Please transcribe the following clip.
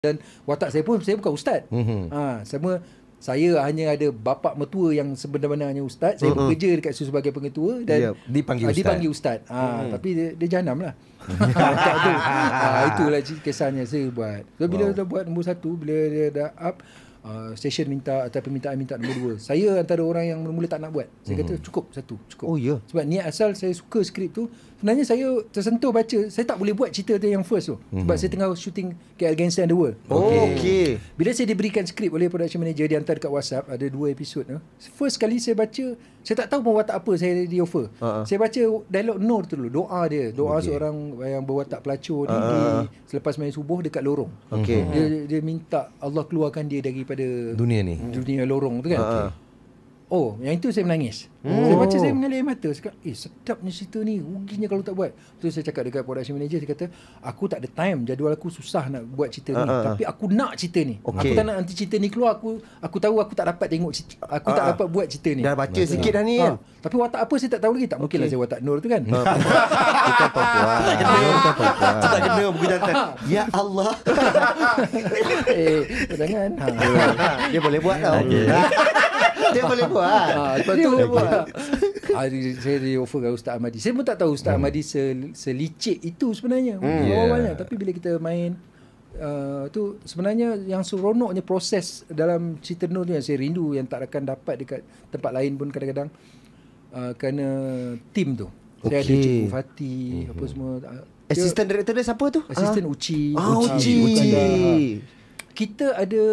Dan watak saya bukan ustaz. Saya hanya ada bapa mertua yang sebenarnya ustaz. Saya bekerja dekat situ sebagai pengetua dan dipanggil ustaz. Tapi dia jahanam lah. Watak tu. Itulah kisahnya saya buat. So, bila dah buat nombor 1, bila dia dah up, session minta atau permintaan minta nombor 2. Saya antara orang yang mula-mula tak nak buat. Saya kata cukup 1, cukup. Oh ya. Sebab niat asal saya suka skrip tu. Sebenarnya saya tersentuh baca. Saya tak boleh buat cerita tu yang first tu. Sebab saya tengah shooting KL Gangster and the World. Okey. Bila saya diberikan skrip oleh production manager, dia hantar dekat WhatsApp, ada 2 episod tu. First kali saya baca, saya tak tahu pun watak apa saya di offer. Saya baca dialog Nur tu dulu, doa dia. Doa seorang yang berwatak pelacur ni selepas main subuh dekat lorong. Dia minta Allah keluarkan dia daripada dunia ni, dunia lorong tu kan. Oh, yang itu saya menangis. Saya baca, saya mengalir air mata. Saya kata, sedapnya cerita ni, ruginya kalau tak buat. Terus saya cakap dekat production manager, saya kata, aku tak ada time, jadual aku susah nak buat cerita ni. Tapi aku nak cerita ni. Aku tak nak nanti cerita ni keluar, aku tahu aku tak dapat tengok cerita, aku tak dapat buat cerita ni. Dah baca sikit dah ni kan. Tapi watak apa saya tak tahu lagi. Tak mungkinlah saya watak Nur tu kan. Bukan perempuan. Tak kena buku jantan. Ya Allah. Jangan. Dia boleh buat tau. Dia boleh buat. Lepas tu saya di offer dengan Ustaz Ahmadi. Saya pun tak tahu Ustaz Ahmadi selicik itu sebenarnya awalnya. Tapi bila kita main tu, sebenarnya yang seronoknya proses dalam cerita Nur tu yang saya rindu, yang tak akan dapat dekat tempat lain pun kadang-kadang, kerana tim tu. Saya ada Cikgu Fatih, apa semua. Assistant director dia siapa tu? Assistant Uci. Uci. Kita ada